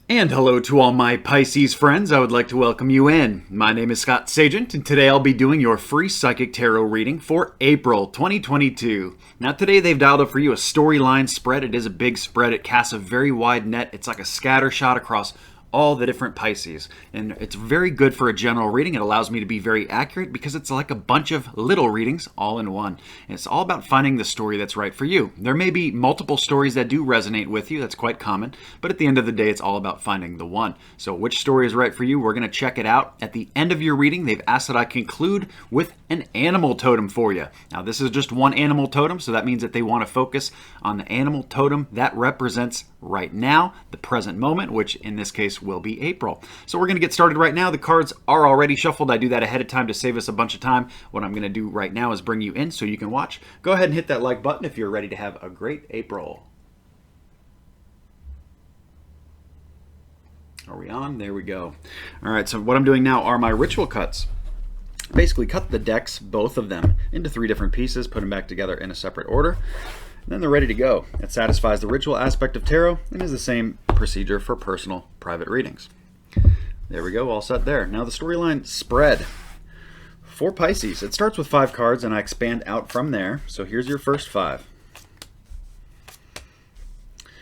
And hello to all my Pisces friends. I would like to welcome you in. My name is Scott Sagent, and today I'll be doing your free psychic tarot reading for April 2022. Now today they've dialed up for you a storyline spread. It is a big spread. It casts a very wide net. It's like a scatter shot across all the different Pisces, and it's very good for a general reading. It allows me to be very accurate because it's like a bunch of little readings all in one. And it's all about finding the story that's right for you. There may be multiple stories that do resonate with you. That's quite common, but at the end of the day, it's all about finding the one. So which story is right for you? We're going to check it out. At the end of your reading, they've asked that I conclude with an animal totem for you. Now this is just one animal totem, so that means that they want to focus on the animal totem that represents right now, the present moment, which in this case will be April. So we're going to get started right now. The cards are already shuffled. I do that ahead of time to save us a bunch of time. What I'm going to do right now is bring you in so you can watch. Go ahead and hit that like button if you're ready to have a great April. Are we on? There we go. All right, so what I'm doing now are my ritual cuts. Basically cut the decks, both of them, into 3 different pieces, put them back together in a separate order. And then they're ready to go. It satisfies the ritual aspect of tarot and is the same procedure for personal private readings. There we go, all set there. Now the storyline spread for Pisces. It starts with 5 cards and I expand out from there. So here's your first 5.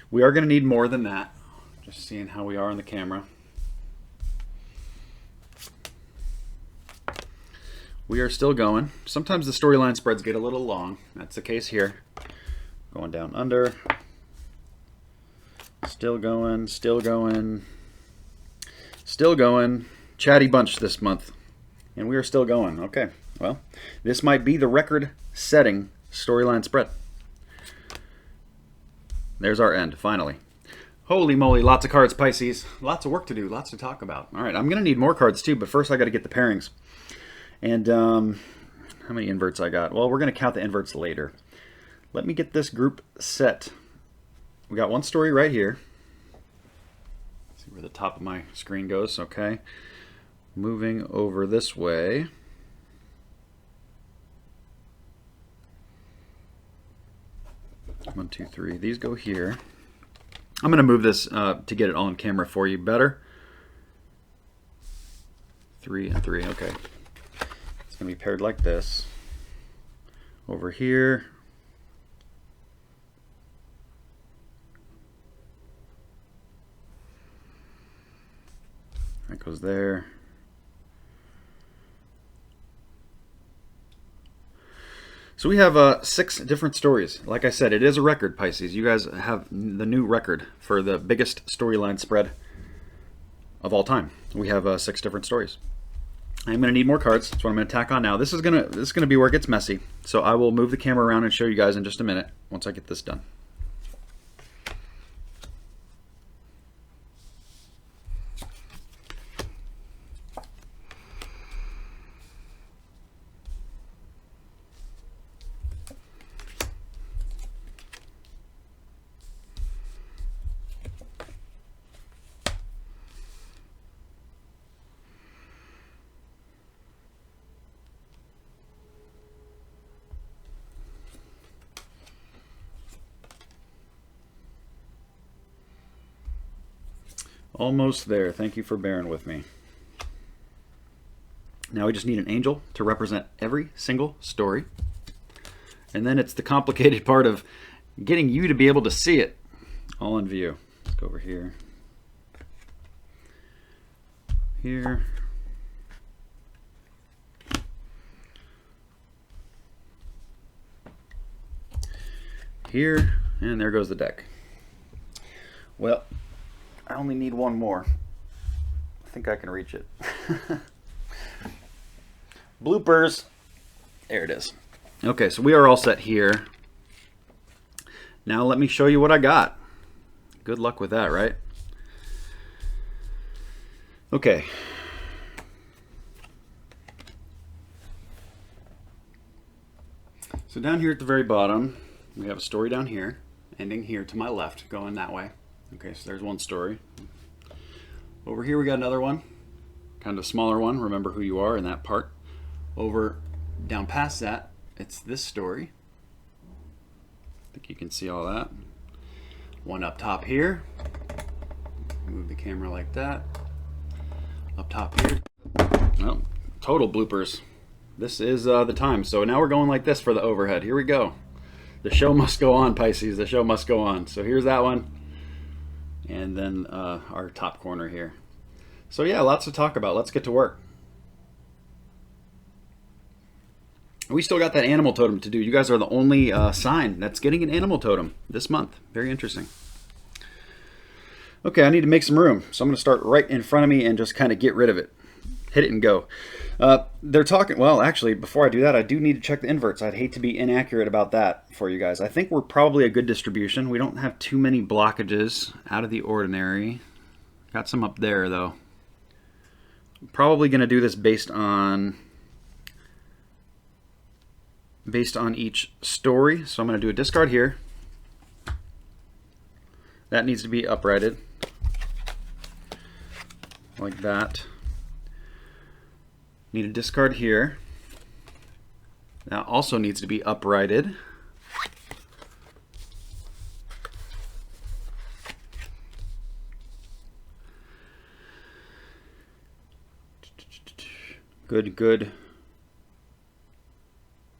We are going to need more than that. Just seeing how we are on the camera. We are still going. Sometimes the storyline spreads get a little long. That's the case here. Going down under. Still going, still going, still going. Chatty bunch this month. And we are still going. Okay, well, this might be the record-setting storyline spread. There's our end, finally. Holy moly, lots of cards, Pisces. Lots of work to do, lots to talk about. All right, I'm going to need more cards too, but first I got to get the pairings. And how many inverts I got? Well, we're going to count the inverts later. Let me get this group set. We got one story right here. See where the top of my screen goes. Okay. Moving over this way. One, two, three. These go here. I'm going to move this to get it on camera for you better. 3 and 3. Okay. It's going to be paired like this. Over here. That goes there. So we have 6 different stories. Like I said, it is a record, Pisces. You guys have the new record for the biggest storyline spread of all time. We have 6 different stories. I'm going to need more cards. That's what I'm going to tack on now. This is going to be where it gets messy. So I will move the camera around and show you guys in just a minute once I get this done. Almost there. Thank you for bearing with me. Now we just need an angel to represent every single story. And then it's the complicated part of getting you to be able to see it all in view. Let's go over here. Here. Here. And there goes the deck. Well, I only need one more. I think I can reach it. Bloopers. There it is. Okay, so we are all set here. Now let me show you what I got. Good luck with that, right? Okay. So down here at the very bottom, we have a story down here, ending here to my left, going that way. Okay, so there's one story. Over here we got another one, kind of a smaller one. Remember who you are in that part. Over down past that, it's this story. I think you can see all that. One up top here. Move the camera like that. Up top here. Well, total bloopers. This is the time. So now we're going like this for the overhead. Here we go. The show must go on, Pisces. The show must go on. So here's that one. And then our top corner here. So yeah, lots to talk about. Let's get to work. We still got that animal totem to do. You guys are the only sign that's getting an animal totem this month. Very interesting. Okay, I need to make some room. So I'm going to start right in front of me and just kind of get rid of it. Hit it and go. They're talking, well, actually, before I do that, I do need to check the inverts. I'd hate to be inaccurate about that for you guys. I think we're probably a good distribution. We don't have too many blockages out of the ordinary. Got some up there, though. Probably going to do this based on each story. So I'm going to do a discard here. That needs to be uprighted. Like that. Need a discard here. That also needs to be uprighted. Good, good.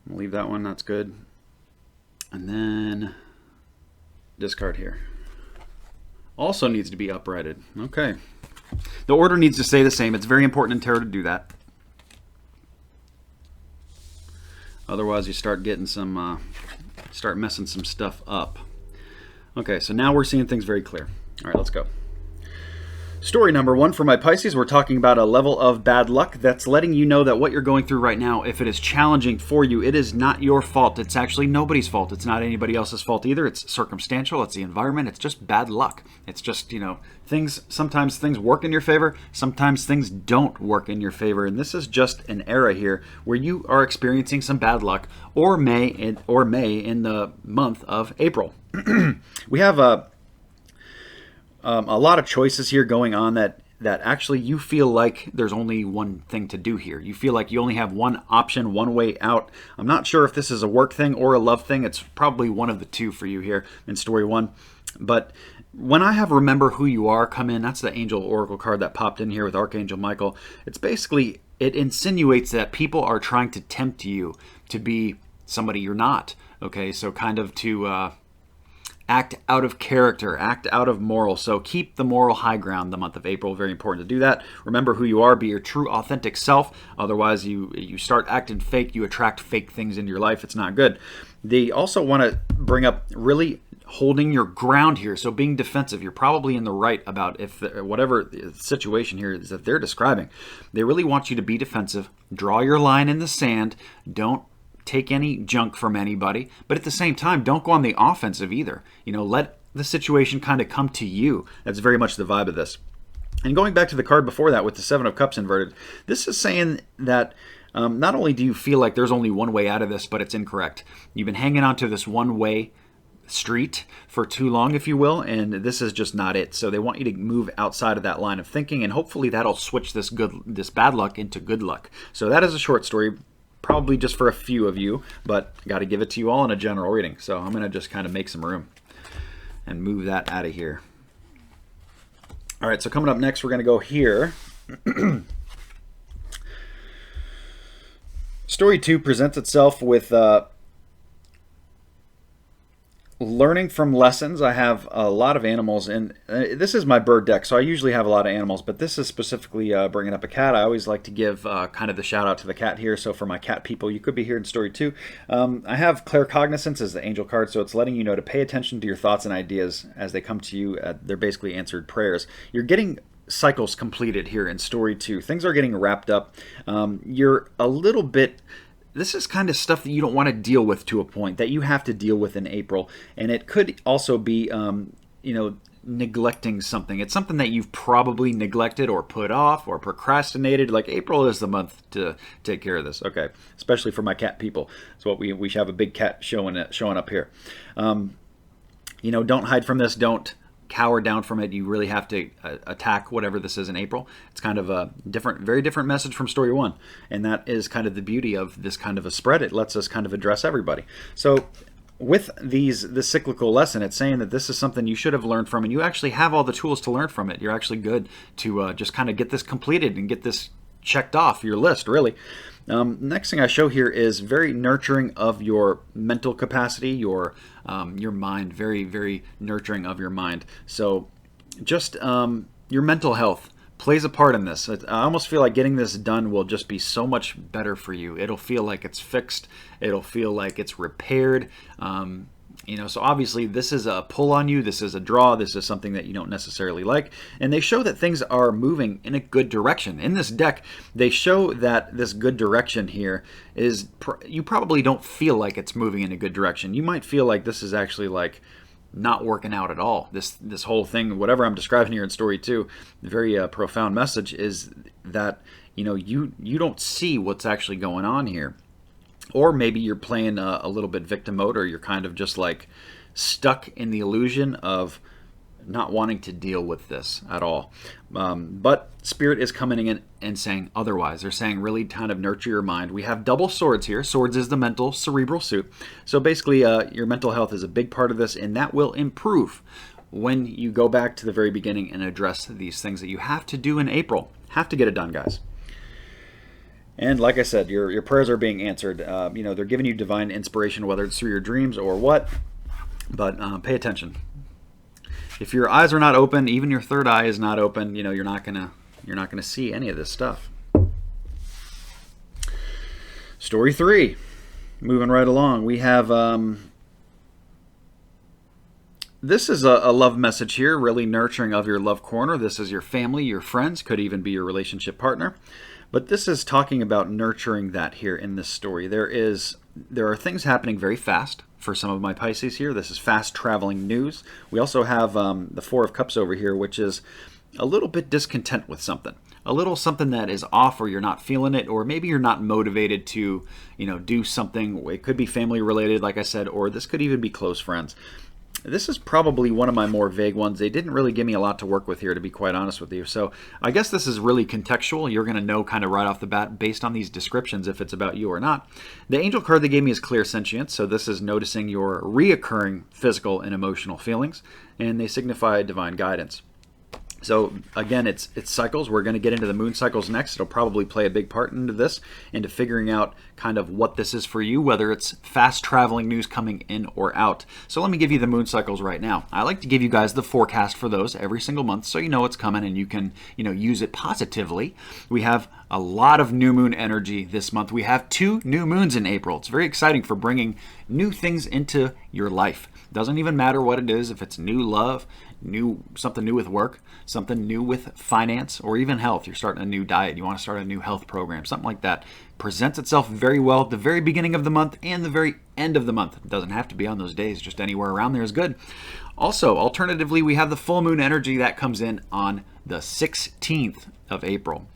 I'll leave that one, that's good. And then discard here. Also needs to be uprighted. Okay. The order needs to stay the same. It's very important in tarot to do that. Otherwise, you start getting some, start messing some stuff up. Okay, so now we're seeing things very clear. All right, let's go. Story number one for my Pisces, we're talking about a level of bad luck that's letting you know that what you're going through right now, if it is challenging for you, it is not your fault. It's actually nobody's fault. It's not anybody else's fault either. It's circumstantial. It's the environment. It's just bad luck. It's just, you know, sometimes things work in your favor. Sometimes things don't work in your favor. And this is just an era here where you are experiencing some bad luck or May in the month of April. We have a lot of choices here going on that actually you feel like there's only one thing to do here. You feel like you only have one option, one way out. I'm not sure if this is a work thing or a love thing. It's probably one of the two for you here in story one. But when I have Remember Who You Are come in, that's the Angel Oracle card that popped in here with Archangel Michael. It's basically, it insinuates that people are trying to tempt you to be somebody you're not. Okay, so kind of to act out of character, act out of moral. So keep the moral high ground the month of April. Very important to do that. Remember who you are. Be your true, authentic self. Otherwise, you start acting fake. You attract fake things into your life. It's not good. They also want to bring up really holding your ground here. So being defensive. You're probably in the right about whatever the situation here is that they're describing. They really want you to be defensive. Draw your line in the sand. Don't take any junk from anybody, but at the same time, don't go on the offensive either. You know, let the situation kind of come to you. That's very much the vibe of this. And going back to the card before that with the Seven of Cups inverted, this is saying that not only do you feel like there's only one way out of this, but it's incorrect. You've been hanging on to this one-way street for too long, if you will, and this is just not it. So they want you to move outside of that line of thinking, and hopefully that'll switch this bad luck into good luck. So that is a short story. Probably just for a few of you, but got to give it to you all in a general reading. So I'm going to just kind of make some room and move that out of here. All right, so coming up next, we're going to go here. Story 2 presents itself with learning from lessons. I have a lot of animals, and this is my bird deck, so I usually have a lot of animals, but this is specifically bringing up a cat. I always like to give kind of the shout out to the cat here. So for my cat people, you could be here in story 2. I have claircognizance as the angel card, so it's letting you know to pay attention to your thoughts and ideas as they come to you. They're basically answered prayers. You're getting cycles completed here in story 2. Things are getting wrapped up. You're a little bit... This is kind of stuff that you don't want to deal with to a point that you have to deal with in April. And it could also be, you know, neglecting something. It's something that you've probably neglected or put off or procrastinated. Like April is the month to take care of this. Okay, especially for my cat people. So we should have a big cat showing up here. You know, don't hide from this. Don't cower down from it. You really have to attack whatever this is in April. It's kind of a very different message from story 1, and that is kind of the beauty of this kind of a spread. It lets us kind of address everybody. So with the cyclical lesson, it's saying that this is something you should have learned from, and you actually have all the tools to learn from it. You're actually good to just kind of get this completed and get this checked off your list, really. Next thing I show here is very nurturing of your mental capacity, your mind, very, very nurturing of your mind. So just your mental health plays a part in this. I almost feel like getting this done will just be so much better for you. It'll feel like it's fixed. It'll feel like it's repaired. So obviously this is a pull on you. This is a draw. This is something that you don't necessarily like. And they show that things are moving in a good direction. In this deck, they show that this good direction here is, you probably don't feel like it's moving in a good direction. You might feel like this is actually like not working out at all. This whole thing, whatever I'm describing here in story 2, the very profound message is that you don't see what's actually going on here. Or maybe you're playing a little bit victim mode, or you're kind of just like stuck in the illusion of not wanting to deal with this at all. But Spirit is coming in and saying otherwise. They're saying really kind of nurture your mind. We have double swords here. Swords is the mental, cerebral suit. So basically your mental health is a big part of this, and that will improve when you go back to the very beginning and address these things that you have to do in April. Have to get it done, guys. And like I said, your prayers are being answered. They're giving you divine inspiration, whether it's through your dreams or what. But pay attention. If your eyes are not open, even your third eye is not open, you're not gonna see any of this stuff. Story 3, moving right along. We have this is a love message here, really nurturing of your love corner. This is your family, your friends, could even be your relationship partner. But this is talking about nurturing that here in this story. There are things happening very fast for some of my Pisces here. This is fast traveling news. We also have the Four of Cups over here, which is a little bit discontent with something. A little something that is off, or you're not feeling it, or maybe you're not motivated to, do something. It could be family related, like I said, or this could even be close friends. This is probably one of my more vague ones. They didn't really give me a lot to work with here, to be quite honest with you. So I guess this is really contextual. You're going to know kind of right off the bat based on these descriptions if it's about you or not. The angel card they gave me is clear sentience. So this is noticing your reoccurring physical and emotional feelings, and they signify divine guidance. So again, it's cycles. We're going to get into the moon cycles next. It'll probably play a big part into this, into figuring out kind of what this is for you, whether it's fast traveling news coming in or out. So let me give you the moon cycles right now. I like to give you guys the forecast for those every single month, so you know what's coming and you can use it positively. We have a lot of new moon energy this month. We have 2 new moons in April. It's very exciting for bringing new things into your life. Doesn't even matter what it is, if it's new love, something new with work, something new with finance, or even health. You're starting a new diet, you want to start a new health program, something like that. Presents itself very well at the very beginning of the month and the very end of the month. It doesn't have to be on those days, just anywhere around there is good. Also, alternatively, we have the full moon energy that comes in on the 16th of April.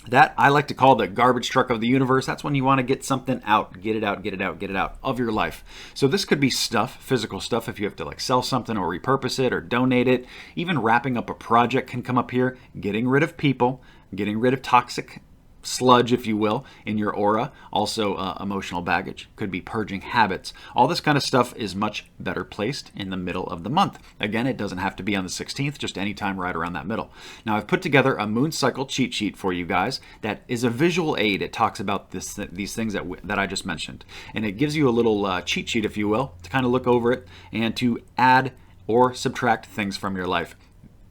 That I like to call the garbage truck of the universe. That's when you want to get something out, get it out, get it out, get it out of your life. So this could be stuff, physical stuff, if you have to like sell something or repurpose it or donate it. Even wrapping up a project can come up here. Getting rid of people, getting rid of toxic sludge, if you will, in your aura. Also emotional baggage, could be purging habits. All this kind of stuff is much better placed in the middle of the month. Again, it doesn't have to be on the 16th, just any time right around that middle. Now I've put together a moon cycle cheat sheet for you guys that is a visual aid. It talks about these things that I just mentioned, and it gives you a little cheat sheet, if you will, to kind of look over it and to add or subtract things from your life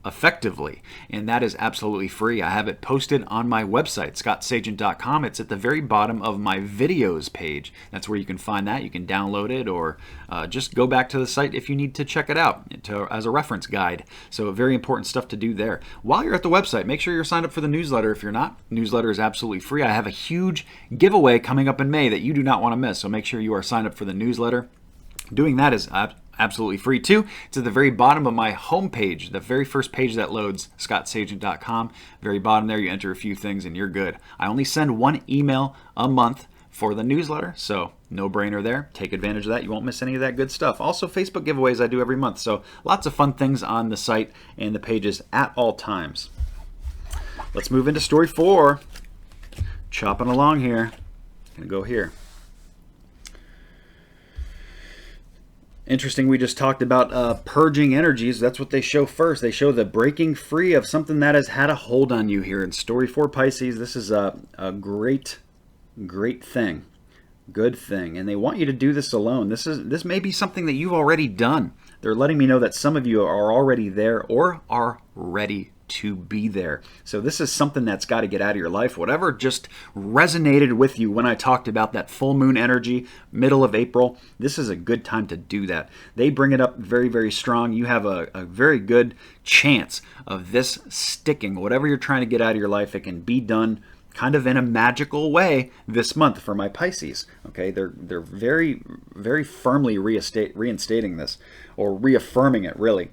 effectively, and that is absolutely free. I have it posted on my website, scottsagent.com. It's at the very bottom of my videos page. That's where you can find that. You can download it, or just go back to the site if you need to check it out as a reference guide. So very important stuff to do there. While you're at the website, make sure you're signed up for the newsletter. If you're not, newsletter is absolutely free. I have a huge giveaway coming up in May that you do not want to miss, so make sure you are signed up for the newsletter. Doing that is absolutely free too. It's at the very bottom of my homepage, the very first page that loads, scottsagent.com. Very bottom there, you enter a few things and you're good. I only send 1 email a month for the newsletter, so no brainer there. Take advantage of that. You won't miss any of that good stuff. Also, Facebook giveaways I do every month, so lots of fun things on the site and the pages at all times. Let's move into story 4. Chopping along here. Gonna go here. Interesting, we just talked about purging energies. That's what they show first. They show the breaking free of something that has had a hold on you here in story 4 Pisces. This is a great thing, good thing, and they want you to do this alone. This may be something that you've already done. They're letting me know that some of you are already there or are ready to be there. So this is something that's got to get out of your life. Whatever just resonated with you when I talked about that full moon energy, middle of April, this is a good time to do that. They bring it up very, very strong. You have a very good chance of this sticking. Whatever you're trying to get out of your life, it can be done kind of in a magical way this month for my Pisces. Okay, they're very, very firmly reinstating this, or reaffirming it, really.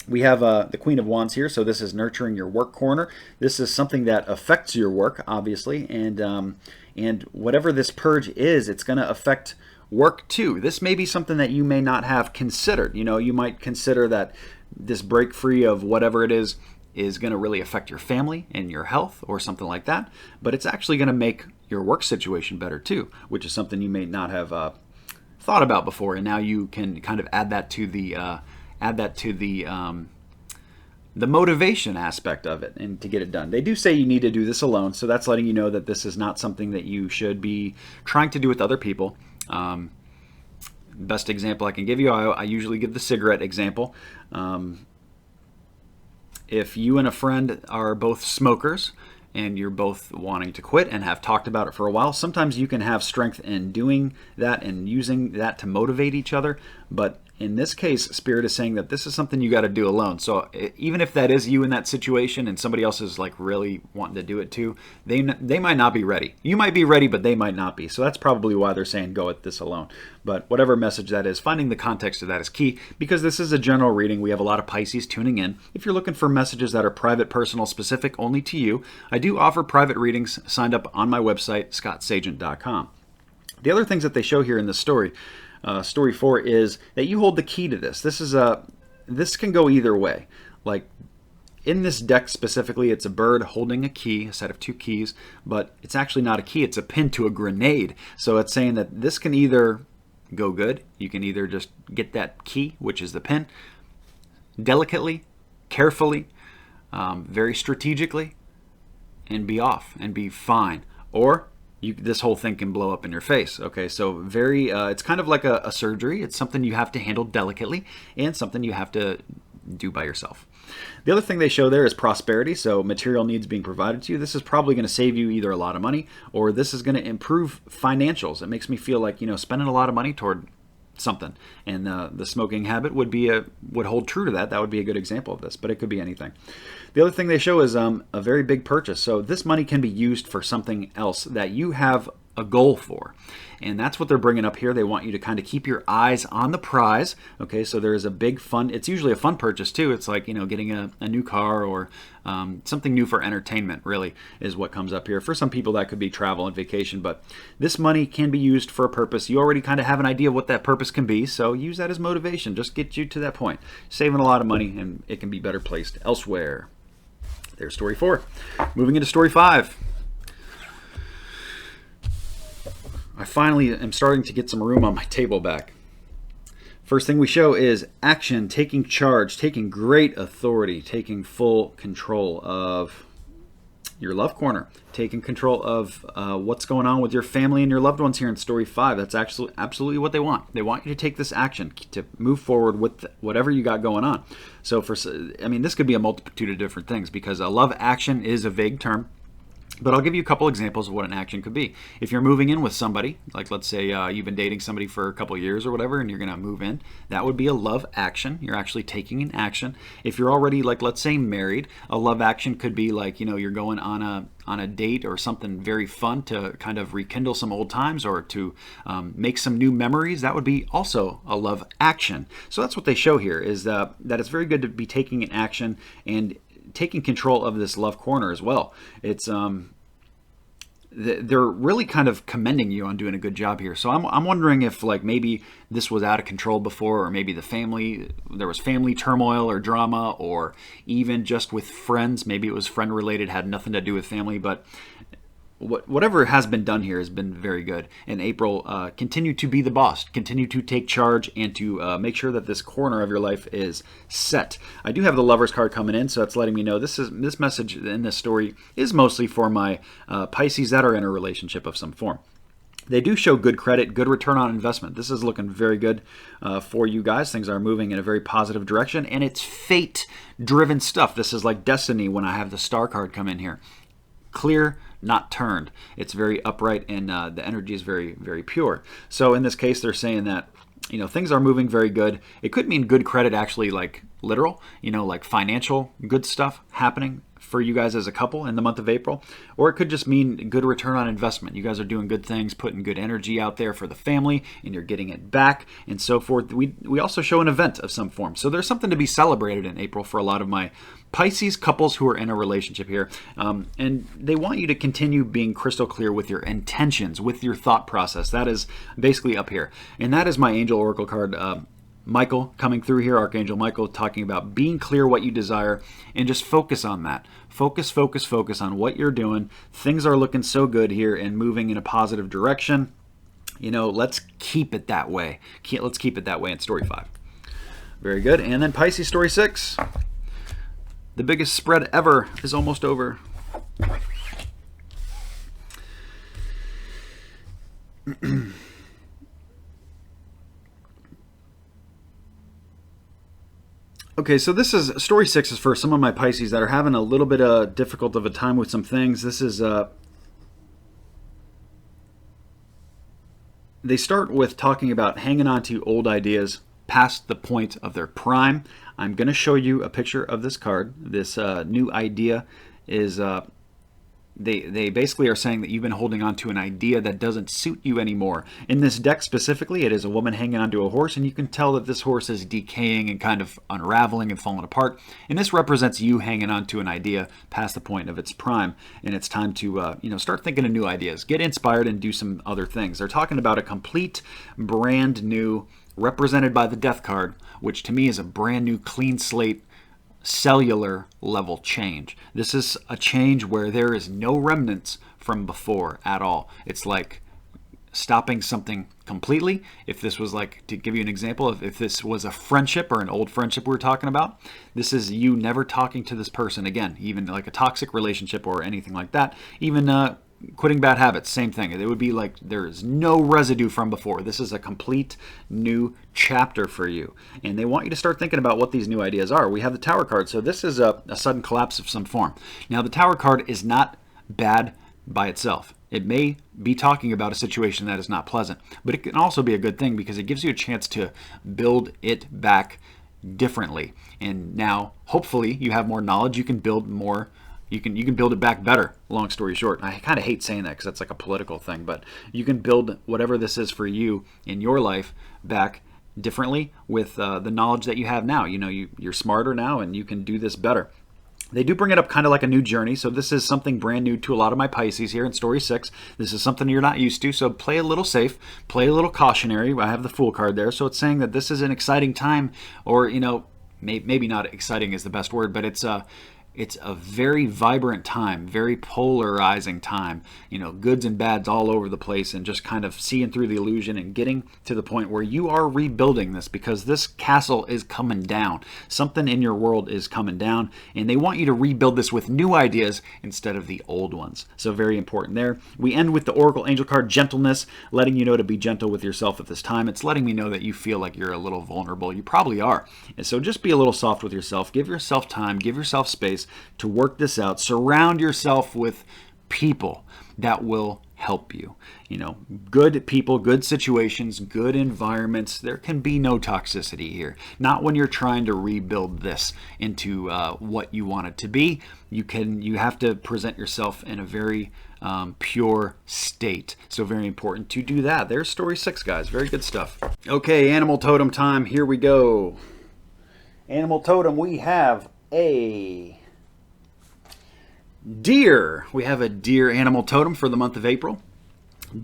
We have the Queen of Wands here, so this is nurturing your work corner. This is something that affects your work, obviously, and whatever this purge is, it's going to affect work too. This may be something that you may not have considered. You know, you might consider that this break free of whatever it is going to really affect your family and your health or something like that, but it's actually going to make your work situation better too, which is something you may not have thought about before, and now you can kind of add that to the motivation aspect of it and to get it done. They do say you need to do this alone, so that's letting you know that this is not something that you should be trying to do with other people. Best example I can give you, I usually give the cigarette example. If you and a friend are both smokers and you're both wanting to quit and have talked about it for a while, sometimes you can have strength in doing that and using that to motivate each other, but in this case, Spirit is saying that this is something you got to do alone. So even if that is you in that situation and somebody else is like really wanting to do it too, they might not be ready. You might be ready, but they might not be. So that's probably why they're saying go at this alone. But whatever message that is, finding the context of that is key, because this is a general reading. We have a lot of Pisces tuning in. If you're looking for messages that are private, personal, specific only to you, I do offer private readings signed up on my website, scottsagent.com. The other things that they show here in this story, story 4, is that you hold the key to this. This can go either way. Like in this deck specifically, it's a bird holding a key, a set of 2 keys, but it's actually not a key. It's a pin to a grenade. So it's saying that this can either go good. You can either just get that key, which is the pin, delicately, carefully, very strategically, and be off and be fine. Or this whole thing can blow up in your face. Okay, so it's kind of like a surgery. It's something you have to handle delicately and something you have to do by yourself. The other thing they show there is prosperity, so material needs being provided to you. This is probably going to save you either a lot of money or this is going to improve financials. It makes me feel like, spending a lot of money toward something, and the smoking habit would hold true to that. That would be a good example of this, but it could be anything. The other thing they show is a very big purchase. So this money can be used for something else that you have a goal for, and that's what they're bringing up here. They want you to kind of keep your eyes on the prize. Okay, so there is a big fun. It's usually a fun purchase too. It's like getting a new car or something new for entertainment. Really is what comes up here. For some people, that could be travel and vacation, but this money can be used for a purpose. You already kind of have an idea of what that purpose can be, so use that as motivation. Just get you to that point, saving a lot of money, and it can be better placed elsewhere. There's story 4. Moving into story 5. I finally am starting to get some room on my table back. First thing we show is action, taking charge, taking great authority, taking full control of your love corner, taking control of what's going on with your family and your loved ones here in story 5. That's actually absolutely what they want. They want you to take this action to move forward with whatever you got going on. So this could be a multitude of different things, because a love action is a vague term. But I'll give you a couple examples of what an action could be. If you're moving in with somebody, like let's say you've been dating somebody for a couple of years or whatever, and you're going to move in, that would be a love action. You're actually taking an action. If you're already, like let's say, married, a love action could be like, you're going on a date or something very fun to kind of rekindle some old times or to make some new memories. That would be also a love action. So that's what they show here, is that it's very good to be taking an action and taking control of this love corner as well. It's they're really kind of commending you on doing a good job here. So I'm wondering if like maybe this was out of control before, or maybe there was family turmoil or drama, or even just with friends. Maybe it was friend related, had nothing to do with family, but whatever has been done here has been very good. And April, continue to be the boss, continue to take charge, and to make sure that this corner of your life is set. I do have the Lovers card coming in, so it's letting me know this message in this story is mostly for my Pisces that are in a relationship of some form. They do show good credit, good return on investment. This is looking very good for you guys. Things are moving in a very positive direction, and it's fate-driven stuff. This is like destiny when I have the Star card come in here. Clear, not turned. It's very upright, and the energy is very, very pure. So in this case, they're saying that, you know, things are moving very good. It could mean good credit, actually, like literal, you know, like financial good stuff happening for you guys as a couple in the month of April. Or it could just mean good return on investment. You guys are doing good things, putting good energy out there for the family, and you're getting it back, and so forth. We also show an event of some form. So there's something to be celebrated in April for a lot of my Pisces couples who are in a relationship here. And they want you to continue being crystal clear with your intentions, with your thought process. That is basically up here. And that is my Angel Oracle card, Michael coming through here, Archangel Michael, talking about being clear what you desire and just focus on that. Focus on what you're doing. Things are looking so good here and moving in a positive direction. You know, let's keep it that way. Let's keep it that way in story 5. Very good. And then Pisces story 6. The biggest spread ever is almost over. Okay, so this is story 6 is for some of my Pisces that are having a little bit of difficult of a time with some things. This is they start with talking about hanging on to old ideas past the point of their prime. I'm going to show you a picture of this card. This new idea is they basically are saying that you've been holding on to an idea that doesn't suit you anymore. In this deck specifically, it is a woman hanging onto a horse, and you can tell that this horse is decaying and kind of unraveling and falling apart. And this represents you hanging onto an idea past the point of its prime, and it's time to start thinking of new ideas, get inspired, and do some other things. They're talking about a complete, brand new, represented by the Death card, which to me is a brand new, clean slate, cellular level change. This is a change where there is no remnants from before at all. It's like stopping something completely. If this was like, to give you an example, if this was a friendship or an old friendship we were talking about, this is you never talking to this person again, even like a toxic relationship or anything like that. Even quitting bad habits, same thing. It would be like there is no residue from before. This is a complete new chapter for you. And they want you to start thinking about what these new ideas are. We have the Tower card, so this is a sudden collapse of some form. Now, the Tower card is not bad by itself. It may be talking about a situation that is not pleasant, but it can also be a good thing because it gives you a chance to build it back differently. And now, hopefully, you have more knowledge. You can build more. You can build it back better, long story short. I kind of hate saying that because that's like a political thing, but you can build whatever this is for you in your life back differently with the knowledge that you have now. You know, you're smarter now and you can do this better. They do bring it up kind of like a new journey, so this is something brand new to a lot of my Pisces here in Story 6. This is something you're not used to, so play a little safe, play a little cautionary. I have the Fool card there, so it's saying that this is an exciting time, or, you know, maybe not exciting is the best word, but it's a very vibrant time, very polarizing time, you know, goods and bads all over the place, and just kind of seeing through the illusion and getting to the point where you are rebuilding this, because this castle is coming down. Something in your world is coming down, and they want you to rebuild this with new ideas instead of the old ones. So very important there. We end with the Oracle Angel card, Gentleness, letting you know to be gentle with yourself at this time. It's letting me know that you feel like you're a little vulnerable. You probably are. And so just be a little soft with yourself. Give yourself time. Give yourself space to work this out. Surround yourself with people that will help you. You know, good people, good situations, good environments. There can be no toxicity here. Not when you're trying to rebuild this into what you want it to be. You have to present yourself in a very pure state. So very important to do that. There's Story 6, guys. Very good stuff. Okay, Animal Totem time. Here we go. Animal Totem, we have a deer. We have a deer animal totem for the month of April.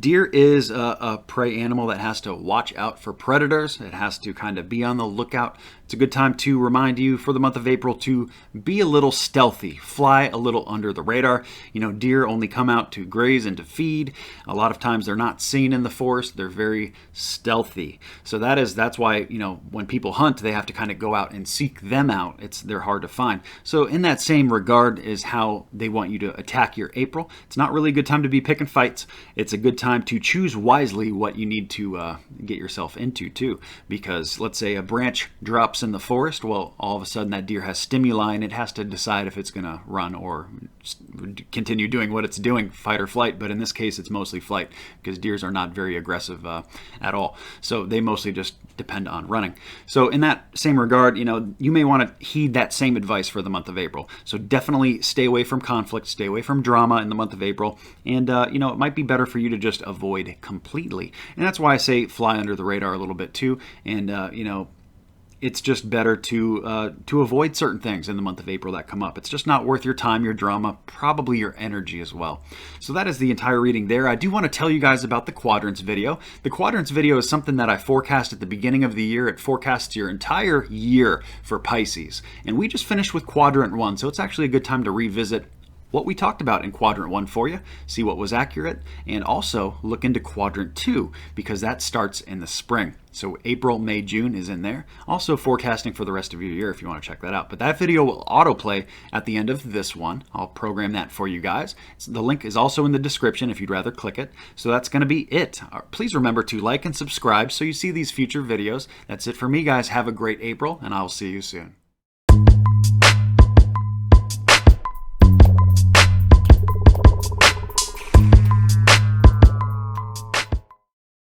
Deer is a prey animal that has to watch out for predators. It has to kind of be on the lookout. It's a good time to remind you for the month of April to be a little stealthy, fly a little under the radar. You know, deer only come out to graze and to feed. A lot of times they're not seen in the forest. They're very stealthy. So that's why, you know, when people hunt, they have to kind of go out and seek them out. They're hard to find. So in that same regard is how they want you to attack your April. It's not really a good time to be picking fights. It's a good time to choose wisely what you need to get yourself into too, because let's say a branch drops in the forest, well, all of a sudden that deer has stimuli and it has to decide if it's going to run or continue doing what it's doing, fight or flight. But in this case, it's mostly flight because deers are not very aggressive at all. So they mostly just depend on running. So in that same regard, you know, you may want to heed that same advice for the month of April. So definitely stay away from conflict, stay away from drama in the month of April. And, you know, it might be better for you to just avoid completely. And that's why I say fly under the radar a little bit too. And, you know, it's just better to avoid certain things in the month of April that come up. It's just not worth your time, your drama, probably your energy as well. So that is the entire reading there. I do want to tell you guys about the quadrants video. The quadrants video is something that I forecast at the beginning of the year. It forecasts your entire year for Pisces. And we just finished with quadrant 1, so it's actually a good time to revisit what we talked about in quadrant 1 for you, see what was accurate, and also look into quadrant 2 because that starts in the spring. So April, May, June is in there. Also forecasting for the rest of your year if you want to check that out. But that video will autoplay at the end of this one. I'll program that for you guys. The link is also in the description if you'd rather click it. So that's going to be it. Please remember to like and subscribe so you see these future videos. That's it for me, guys. Have a great April, and I'll see you soon.